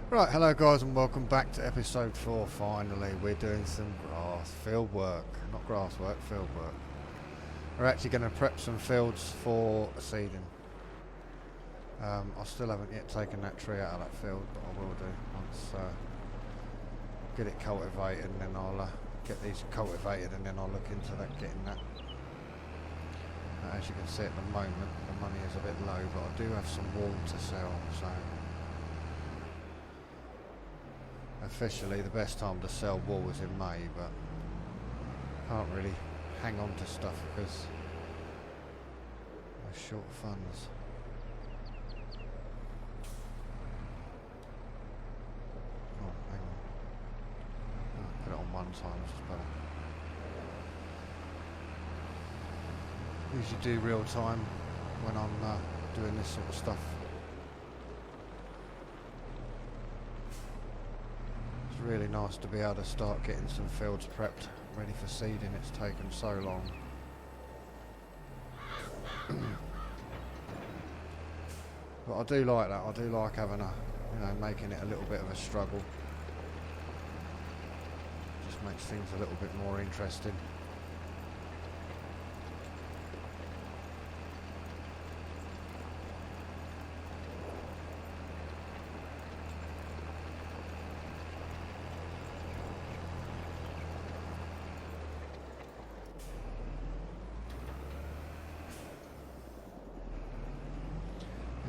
Right, hello guys and welcome back to episode 4. Finally, we're doing some field work. Not grass work, field work. We're actually going to prep some fields for seeding. I still haven't yet taken that tree out of that field, but I will do once get it cultivated, and then I'll get these cultivated, and then I'll look into getting that. As you can see at the moment, the money is a bit low, but I do have some wool to sell, so officially the best time to sell wool is in May, but can't really hang on to stuff because we're short funds. Oh, hang on. Oh, put it on one time, which is better. Usually do real time when I'm doing this sort of stuff. It's really nice to be able to start getting some fields prepped, ready for seeding. It's taken so long. But I do like that. I do like having making it a little bit of a struggle. Just makes things a little bit more interesting.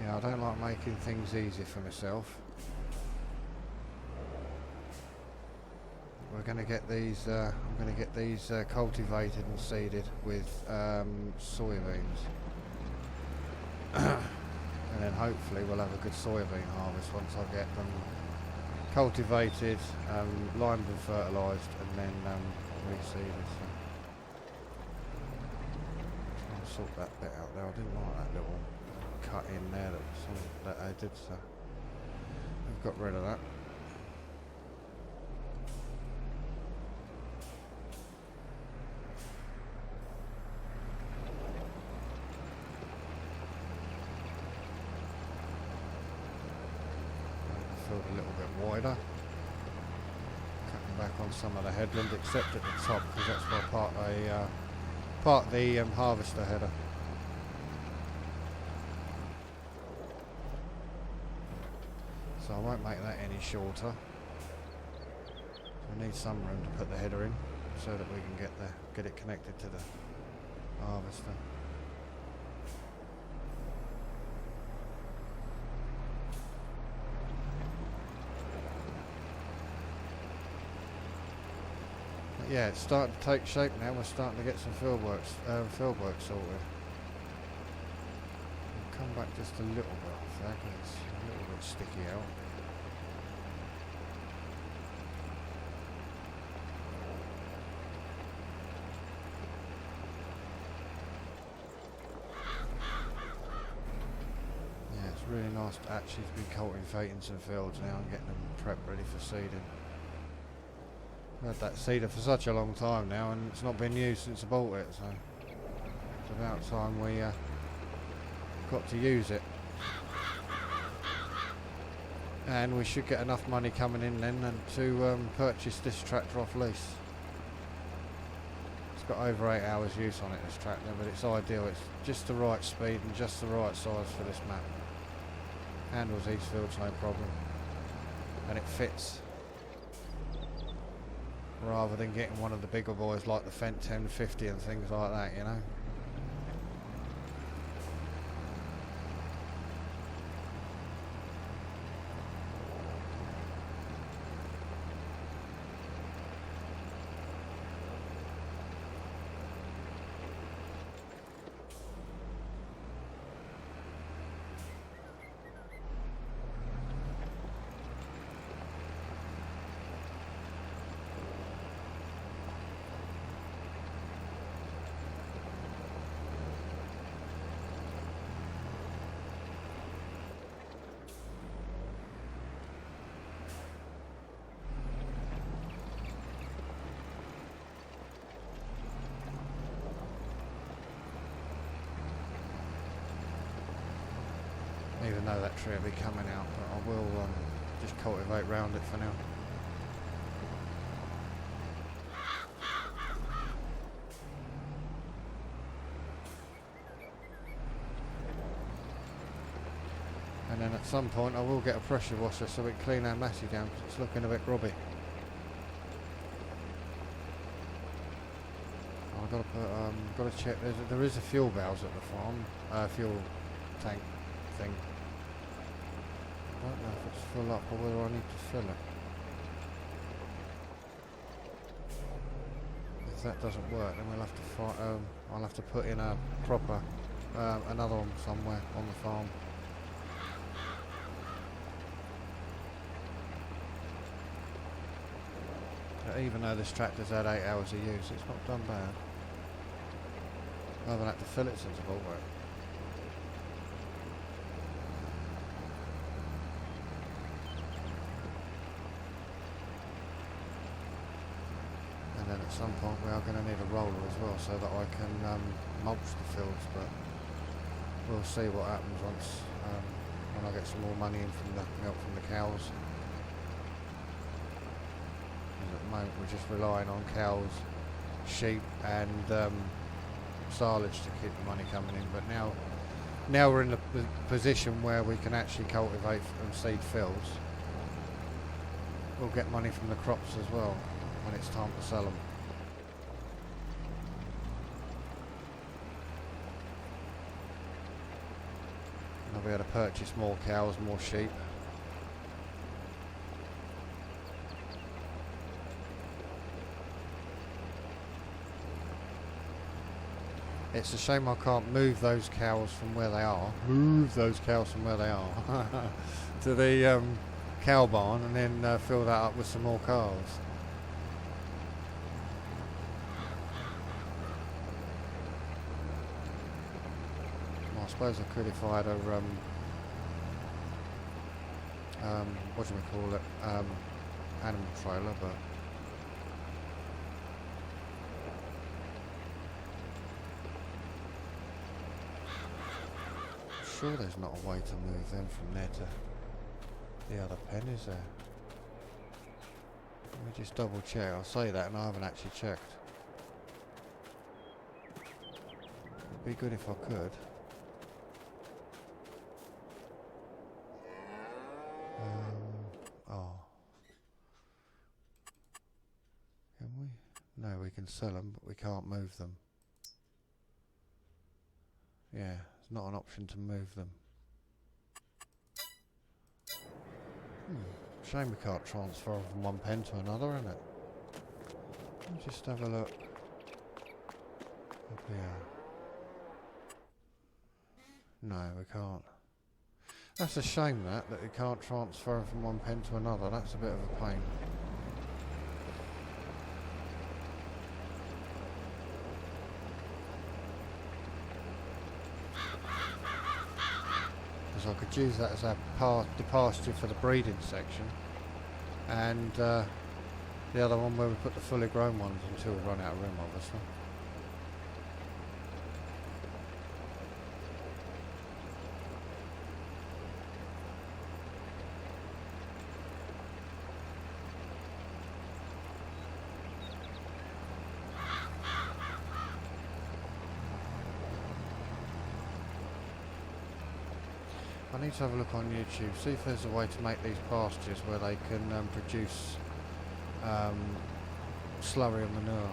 I don't like making things easy for myself. We're going to get these. I'm going to get these cultivated and seeded with soybeans, and then hopefully we'll have a good soybean harvest once I get them cultivated, limed and fertilised, and then reseeded. So try and sort that bit out there. I didn't like that little cut in there that I did, so I've got rid of that. Filled a little bit wider, cutting back on some of the headland except at the top because that's where part of the harvester header. So I won't make that any shorter. We need some room to put the header in so that we can get it connected to the harvester. But yeah, it's starting to take shape now. We're starting to get some field work sorted. We'll come back just a little bit off there because it's a little bit sticky out. Yeah, it's really nice to actually be cultivating some fields now and getting them prepped ready for seeding. I've had that seeder for such a long time now and it's not been used since I bought it, so it's about time we got to use it. And we should get enough money coming in then and to purchase this tractor off lease. It's got over 8 hours use on it, this tractor, but it's ideal. It's just the right speed and just the right size for this map. Handles these fields no problem. And it fits. Rather than getting one of the bigger boys like the Fendt 1050 and things like that, you know. Even though that tree will be coming out, but I will just cultivate round it for now. And then at some point I will get a pressure washer so we can clean our massey down because it's looking a bit grubby. I've got to put, got to check. There is a fuel bowser at the farm, fuel tank thing. I don't know if it's full up or whether I need to fill it. If that doesn't work, then we'll have to find. I'll have to put in a proper, another one somewhere on the farm. Even though this tractor's had 8 hours of use, it's not done bad. I haven't had to fill it since I bought it. And then at some point we are going to need a roller as well so that I can mulch the fields, but we'll see what happens once when I get some more money in from the milk from the cows. At the moment we're just relying on cows, sheep and silage to keep the money coming in, but now we're in the position where we can actually cultivate and seed fields. We'll get money from the crops as well when it's time to sell them. And I'll be able to purchase more cows, more sheep. It's a shame I can't move those cows from where they are. Move those cows from where they are to the cow barn and then fill that up with some more calves. Well, I suppose I could if I had a what do we call it? Animal trailer, but. Sure there's not a way to move them from there to the other pen, is there? Let me just double check. I'll say that and I haven't actually checked. It'd be good if I could. Oh. Can we? No, we can sell them, but we can't move them. Yeah. Not an option to move them. Shame we can't transfer them from one pen to another, isn't it? Let me just have a look. Up here. No, we can't. That's a shame that you can't transfer them from one pen to another. That's a bit of a pain. I could use that as the pasture for the breeding section, and the other one where we put the fully grown ones until we run out of room, obviously. I need to have a look on YouTube, see if there's a way to make these pastures where they can produce slurry and manure.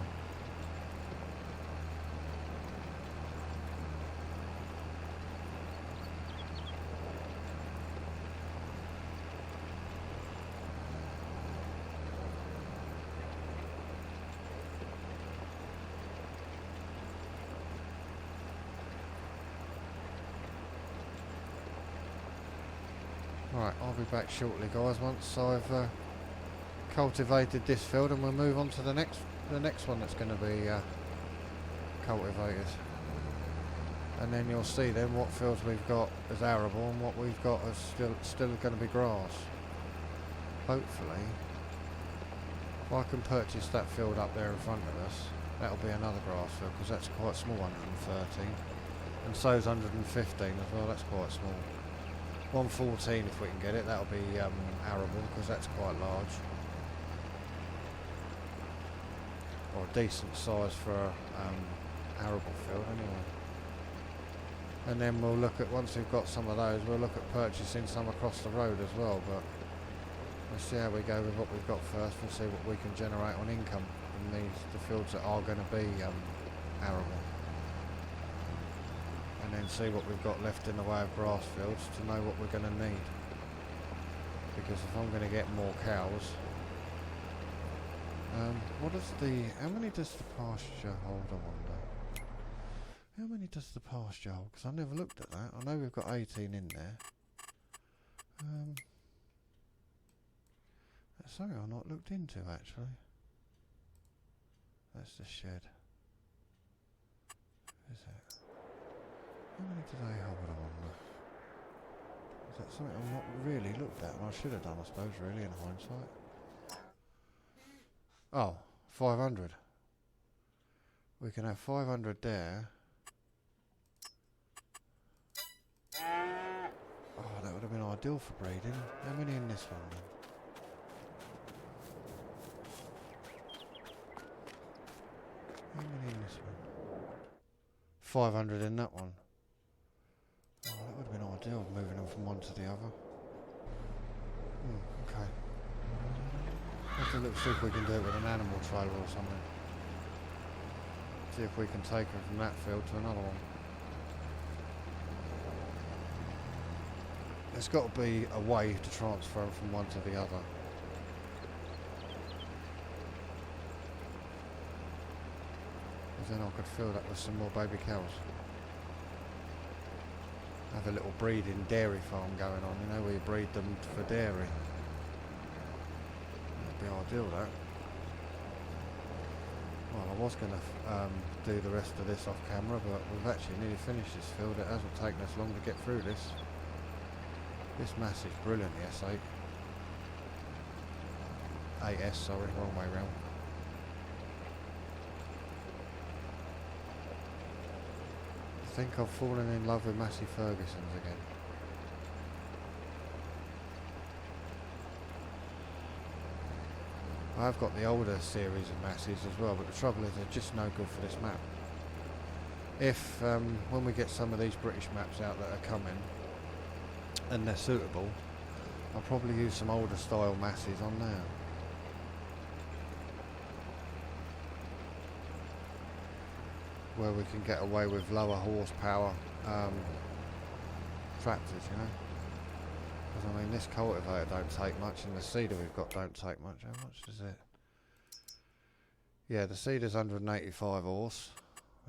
Right, I'll be back shortly, guys, once I've cultivated this field, and we'll move on to the next one that's going to be cultivated. And then you'll see then what fields we've got as arable and what we've got as still going to be grass. Hopefully, if I can purchase that field up there in front of us, that'll be another grass field, because that's quite small, 113. And so is 115 as well, that's quite small. 114 if we can get it. That'll be arable because that's quite large. Or a decent size for arable field anyway. And then we'll look at, once we've got some of those, we'll look at purchasing some across the road as well, but we'll see how we go with what we've got first. We'll see what we can generate on income in the fields that are going to be arable. And then see what we've got left in the way of grass fields to know what we're going to need. Because if I'm going to get more cows, how many does the pasture hold, I wonder? How many does the pasture hold? Because I never looked at that. I know we've got 18 in there. That's something I've not looked into actually. That's the shed. Is it? How many do they hold, I wonder? Is that something I've not really looked at? And I should have done, I suppose, really, in hindsight. Oh, 500. We can have 500 there. Oh, that would have been ideal for breeding. How many in this one then? How many in this one? 500 in that one. Oh, that would have been ideal, moving them from one to the other. Okay. Have to look, see if we can do it with an animal trailer or something. See if we can take them from that field to another one. There's got to be a way to transfer them from one to the other. Because then I could fill that with some more baby cows. Have a little breeding dairy farm going on, you know, where you breed them for dairy. That'd be ideal, that. Well, I was going to do the rest of this off camera, but we've actually nearly finished this field. It hasn't taken us long to get through this. This mass is brilliant, the S8. AS, sorry, wrong way round. I think I've fallen in love with Massey Ferguson's again. I've got the older series of Masseys as well, but the trouble is they're just no good for this map. If, when we get some of these British maps out that are coming, and they're suitable, I'll probably use some older style Masseys on there. Where we can get away with lower horsepower tractors, you know. Because I mean, this cultivator don't take much, and the seeder we've got don't take much. How much does it? Yeah, the seeder's 185 horse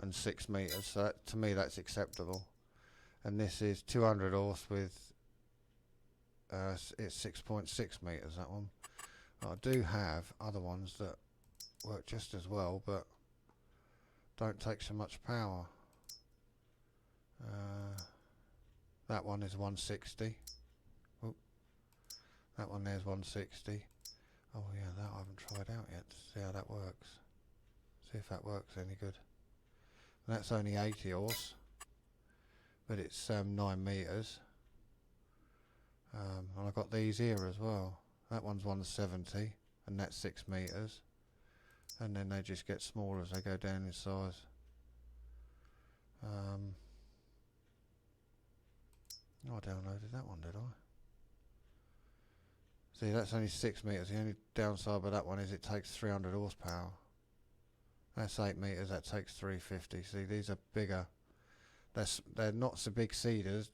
and 6 metres, so that, to me that's acceptable. And this is 200 horse with it's 6.6 metres, that one. I do have other ones that work just as well, but don't take so much power. That one is 160. Oh, that one there's 160. Oh yeah, that I haven't tried out yet to see how that works. See if that works any good. And that's only 80 horse, but it's 9 metres. And I've got these here as well. That one's 170, and that's 6 metres. And then they just get smaller as they go down in size. I downloaded that one, did I? See, that's only 6 metres. The only downside with that one is it takes 300 horsepower. That's 8 metres, that takes 350. See, these are bigger. They're not so big seeders,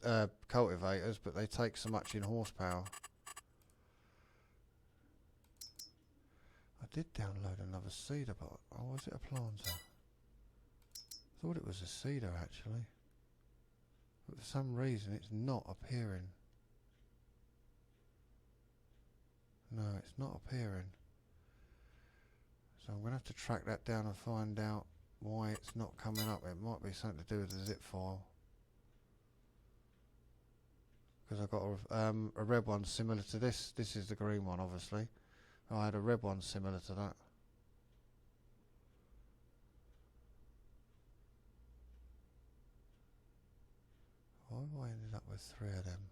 cultivators, but they take so much in horsepower. I did download another seeder, but oh, was it a planter? I thought it was a seeder actually, but for some reason it's not appearing. No, it's not appearing. So I'm going to have to track that down and find out why it's not coming up. It might be something to do with the zip file. Because I've got a red one similar to this. This is the green one, obviously. I had a red one similar to that. Why have I ended up with 3 of them?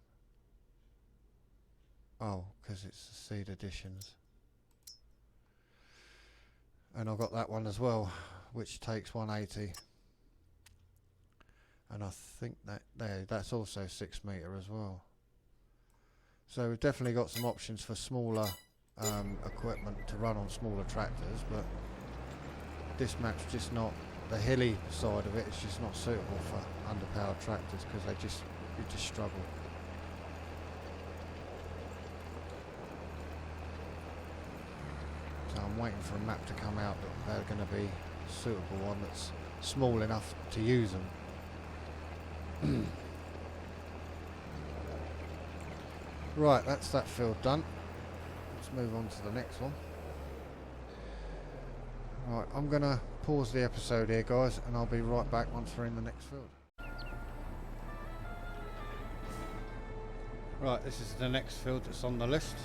Oh, because it's the seed additions. And I've got that one as well, which takes 180. And I think that's also 6 metre as well. So we've definitely got some options for smaller equipment to run on smaller tractors, but this map's just not, the hilly side of it is just not suitable for underpowered tractors because you just struggle. So I'm waiting for a map to come out that they're going to be suitable, one that's small enough to use them. Right, that's that field done. Let's move on to the next one. Right, I'm going to pause the episode here, guys, and I'll be right back once we're in the next field. Right, this is the next field that's on the list.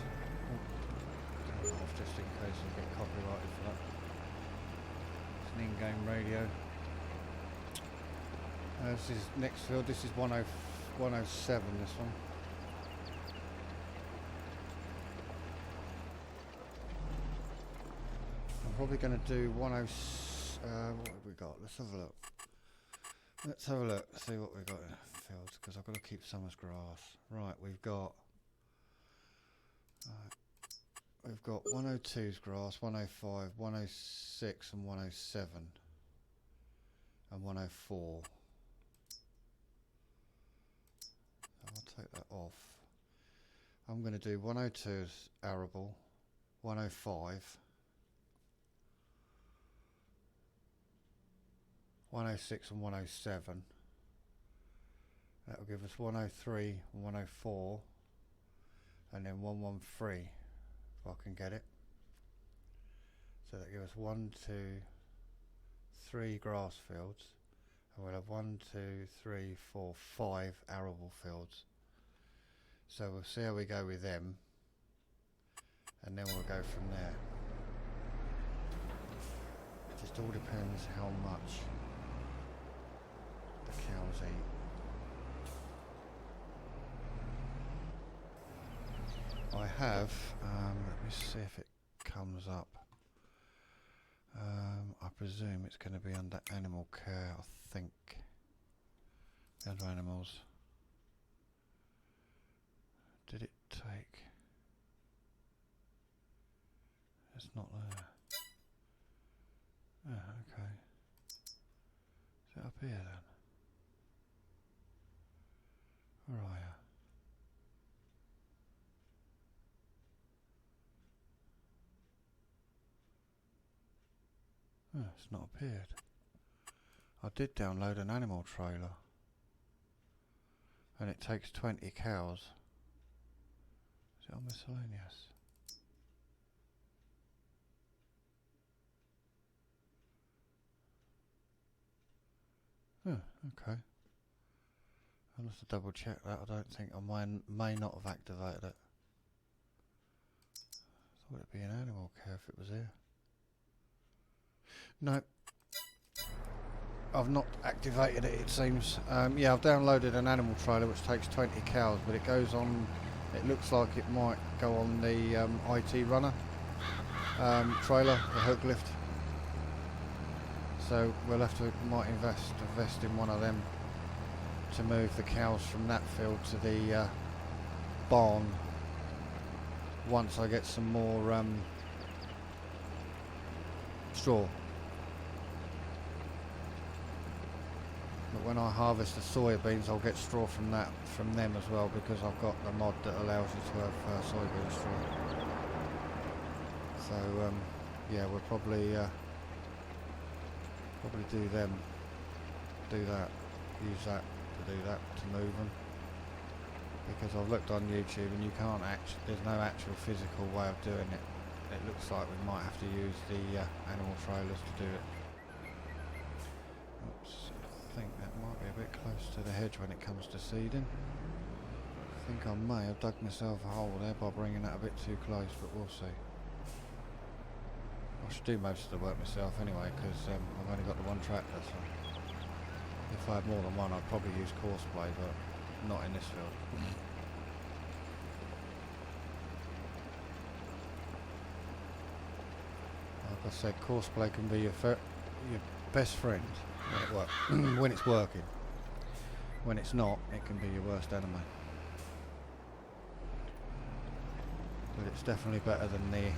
Turn it off just in case I get copyrighted for that. It's an in-game radio. This is next field. This is 107. This one. I'm probably going to do 10. What have we got? Let's have a look. Let's have a look. See what we've got in the fields, because I've got to keep some as grass. Right, we've got 102's grass, 105, 106, and 107, and 104. I'll take that off. I'm going to do 102's arable, 105, 106 and 107. That will give us 103 and 104, and then 113 if I can get it. So that gives us 1, 2, 3 grass fields, and we'll have 1, 2, 3, 4, 5 arable fields. So we'll see how we go with them, and then we'll go from there. It just all depends how much the cows eat. I have, let me see if it comes up. I presume it's going to be under animal care, I think. Under animals. Did it take? It's not there. Oh, okay. Is it up here then? Where are you? Oh, it's not appeared. I did download an animal trailer, and it takes 20 cows. Is it on miscellaneous? Oh, okay. I'll have to double check that. I don't think I may not have activated it. I thought it'd be an animal care if it was here. No, I've not activated it, it seems. Yeah, I've downloaded an animal trailer which takes 20 cows, but it goes on, it looks like it might go on the IT runner trailer, the hook lift. So we'll have to, might invest in one of them to move the cows from that field to the barn once I get some more straw. But when I harvest the soybeans, I'll get straw from them as well, because I've got the mod that allows you to have soybean straw. So yeah, we'll probably do that, use that to do that, to move them, because I've looked on YouTube and you can't there's no actual physical way of doing it. It looks like we might have to use the animal trailers to do it. Oops, I think that might be a bit close to the hedge when it comes to seeding. I think I may have dug myself a hole there by bringing that a bit too close, but we'll see. I should do most of the work myself anyway, because I've only got the one tractor, so if I had more than one I'd probably use coarse blade, but not in this field. I said, courseplay can be your best friend when it's working. When it's not, it can be your worst enemy. But it's definitely better than the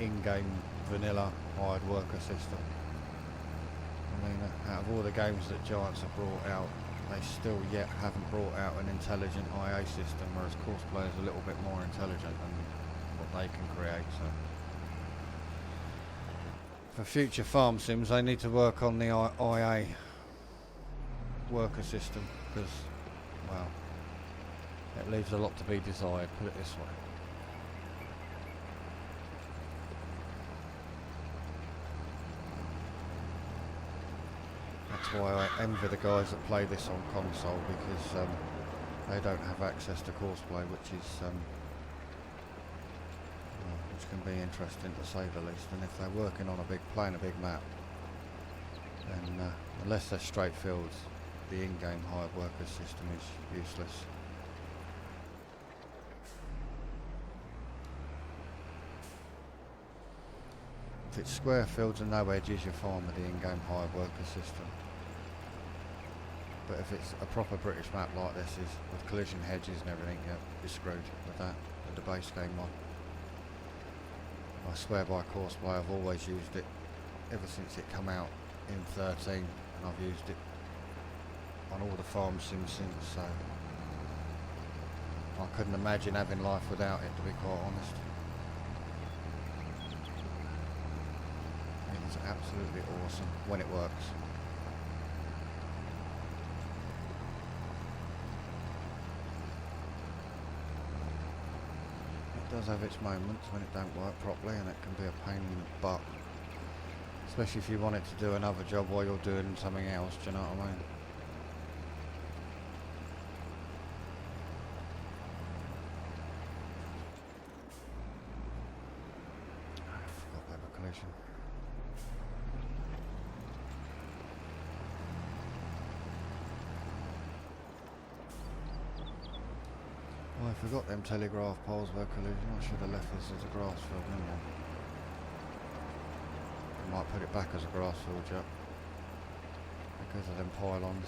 in-game vanilla hired worker system. I mean, out of all the games that Giants have brought out, they still yet haven't brought out an intelligent IA system, whereas courseplay is a little bit more intelligent than what they can create. So, for future farm sims, they need to work on the IA worker system, because, well, it leaves a lot to be desired, put it this way. That's why I envy the guys that play this on console, because they don't have access to courseplay, which is which can be interesting to say the least. And if they're working on playing a big map, then unless they're straight fields, the in-game hired worker system is useless. If it's square fields and no edges, you're fine with the in-game hired worker system. But if it's a proper British map like this is with collision hedges and everything, you're screwed with that, with the base game one. I swear by courseplay, I've always used it ever since it come out in 13, and I've used it on all the farm sims since, so I couldn't imagine having life without it, to be quite honest. It's absolutely awesome when it works. It does have its moments when it don't work properly, and it can be a pain in the butt, especially if you want it to do another job while you're doing something else. Do you know what I mean? I forgot about collision. Oh, I forgot them telegraph poles were collision. I should have left this as a grass field, didn't I? I might put it back as a grass field, yep, because of them pylons.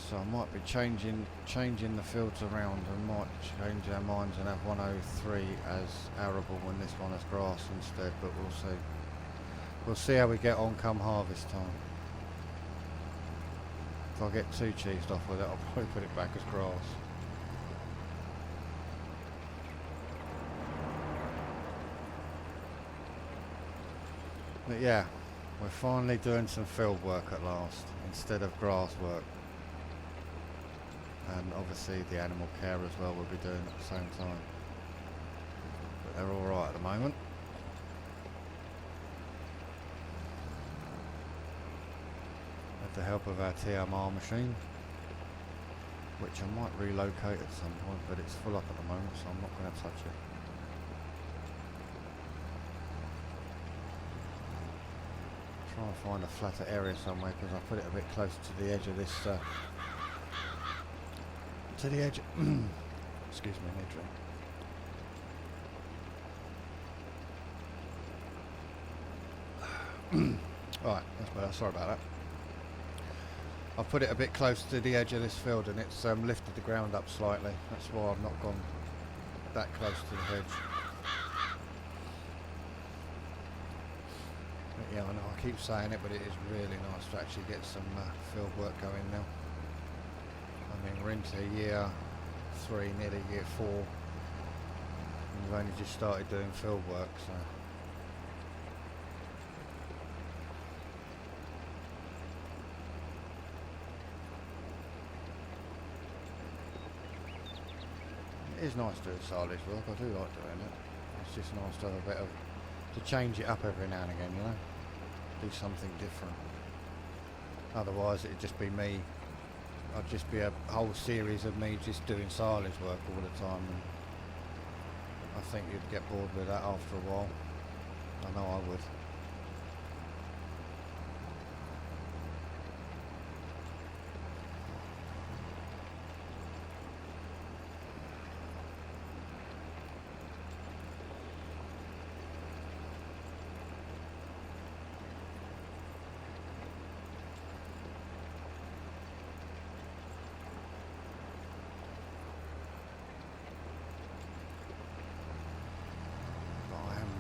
So I might be changing the fields around, and might change our minds and have 103 as arable when this one is grass instead, but we'll see. We'll see how we get on come harvest time. If I get too cheesed off with it, I'll probably put it back as grass. But yeah, we're finally doing some field work at last, instead of grass work. And obviously the animal care as well we'll be doing at the same time. But they're alright at the moment. With the help of our TMR machine, which I might relocate at some point, but it's full up at the moment, so I'm not going to touch it. Try and find a flatter area somewhere, because I put it a bit close to the edge of this to the edge excuse me, need drink. Right, that's better, sorry about that. I've put it a bit close to the edge of this field, and it's lifted the ground up slightly. That's why I've not gone that close to the hedge. But yeah, I know I keep saying it, but it is really nice to actually get some field work going now. I mean, we're into year 3, nearly year 4, and we've only just started doing field work, so. It is nice doing silage work, I do like doing it. It's just nice to have a bit of, to change it up every now and again, you know? Do something different. Otherwise it'd just be me, I'd just be a whole series of me just doing silage work all the time, and I think you'd get bored with that after a while. I know I would.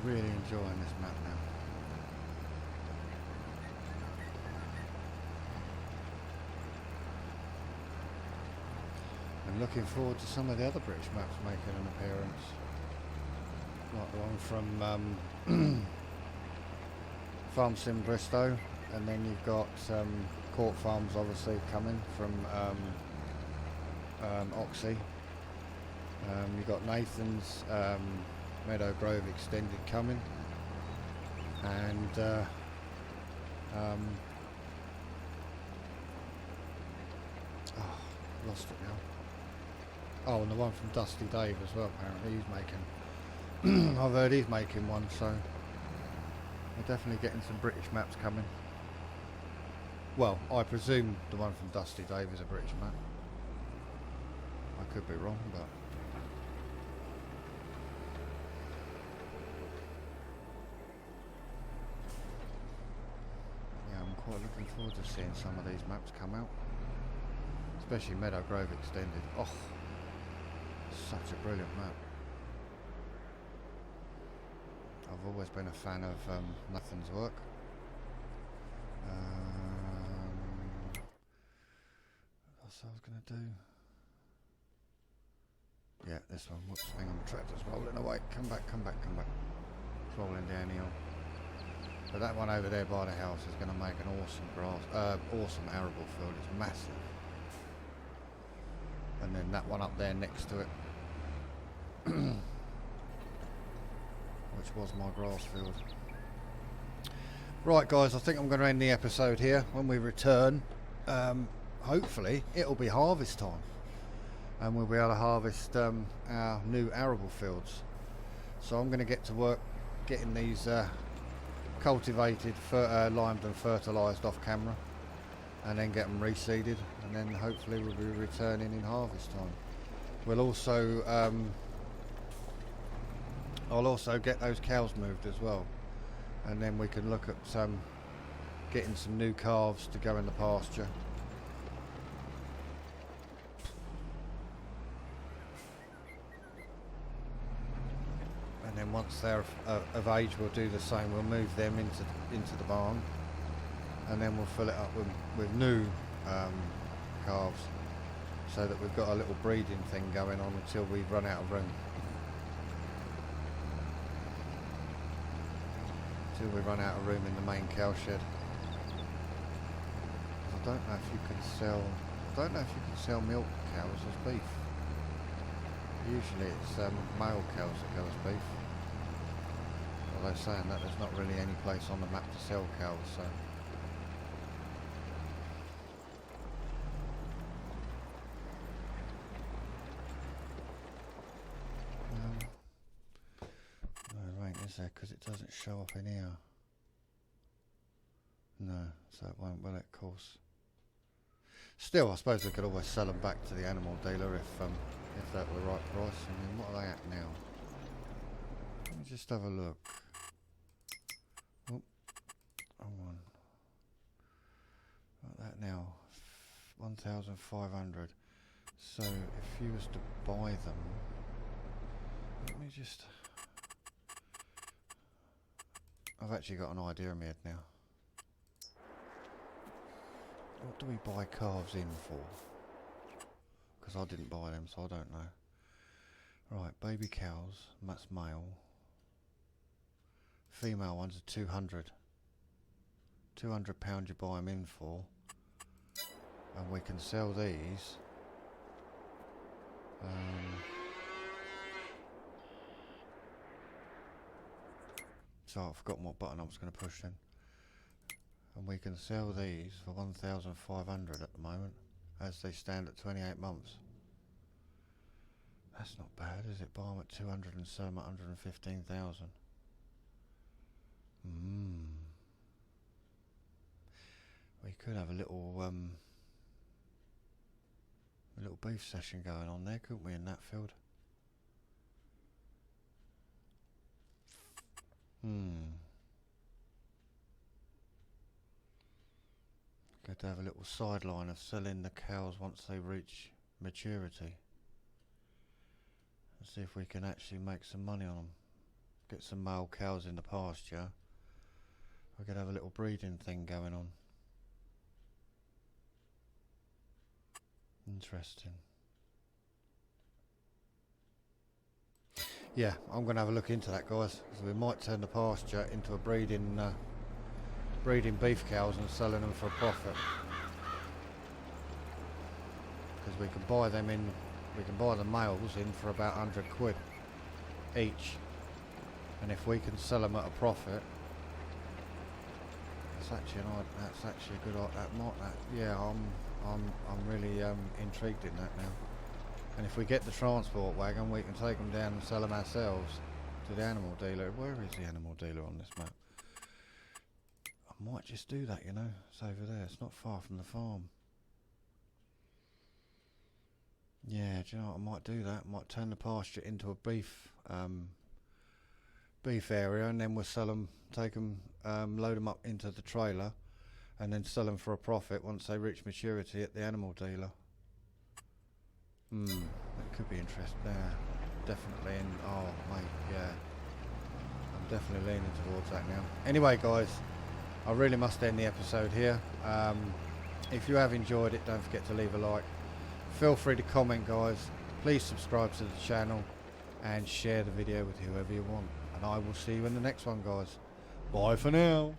Really enjoying this map now. I'm looking forward to some of the other British maps making an appearance. Like the one from Farm Sim Bristow, and then you've got Court Farms obviously coming from Oxy. You've got Nathan's Meadow Grove Extended coming, and lost it now. Oh, and the one from Dusty Dave as well, apparently he's making I've heard he's making one, so we're definitely getting some British maps coming. Well, I presume the one from Dusty Dave is a British map. I could be wrong, but yeah, I'm quite looking forward to seeing some of these maps come out, especially Meadow Grove Extended. Oh, such a brilliant map. I've always been a fan of Nathan's work. What else I was going to do? Yeah, this one. Whoops, hang on, the tractor's rolling away. Come back, come back, come back. It's rolling down hill. But that one over there by the house is going to make an awesome arable field. It's massive. And then that one up there next to it, which was my grass field. Right guys, I think I'm going to end the episode here. When we return, hopefully it'll be harvest time, and we'll be able to harvest our new arable fields. So I'm going to get to work getting these cultivated, limed and fertilised off camera, and then get them reseeded, and then hopefully we'll be returning in harvest time. We'll also I'll also get those cows moved as well, and then we can look at getting some new calves to go in the pasture. And then once they're of age, we'll do the same. We'll move them into the barn, and then we'll fill it up with new calves, so that we've got a little breeding thing going on until we run out of room. Until we run out of room in the main cow shed. I don't know if you can sell milk cows as beef. Usually it's male cows that go as beef. Although saying that, there's not really any place on the map to sell cows, so. No, right, is there? Because it doesn't show up in here. No, so it won't, will it, of course. Still, I suppose we could always sell them back to the animal dealer if that were the right price. I mean, what are they at now? Let me just have a look. Oh, hold on. What that now? 1,500. So if you was to buy them, let me just. I've actually got an idea in my head now. What do we buy calves in for? Because I didn't buy them, so I don't know. Right, baby cows, that's male. Female ones are 200. £200 you buy them in for. And we can sell these. So I've forgotten what button I was going to push then. And we can sell these for 1,500 at the moment, as they stand at 28 months. That's not bad, is it? Buy them at 200 and sell them at 115,000. We could have a little beef session going on there, couldn't we, in that field? Good to have a little sideline of selling the cows once they reach maturity. And see if we can actually make some money on them. get some male cows in the pasture, we could have a little breeding thing going on. Interesting. Yeah, I'm going to have a look into that, guys. So we might turn the pasture into a breeding beef cows and selling them for a profit. Because we can buy them in, we can buy the males in for about 100 quid each, and if we can sell them at a profit, that's actually a good. Yeah, I'm really intrigued in that now. And if we get the transport wagon, we can take them down and sell them ourselves to the animal dealer. Where is the animal dealer on this map? I might just do that, you know. It's over there. It's not far from the farm. Yeah, do you know what? I might do that. I might turn the pasture into a beef area, and then we'll sell them, take them, load them up into the trailer, and then sell them for a profit once they reach maturity at the animal dealer. That could be interesting there. Definitely. Oh mate, yeah. I'm definitely leaning towards that now. Anyway guys, I really must end the episode here. If you have enjoyed it, don't forget to leave a like. Feel free to comment, guys. Please subscribe to the channel and share the video with whoever you want. And I will see you in the next one, guys. Bye for now.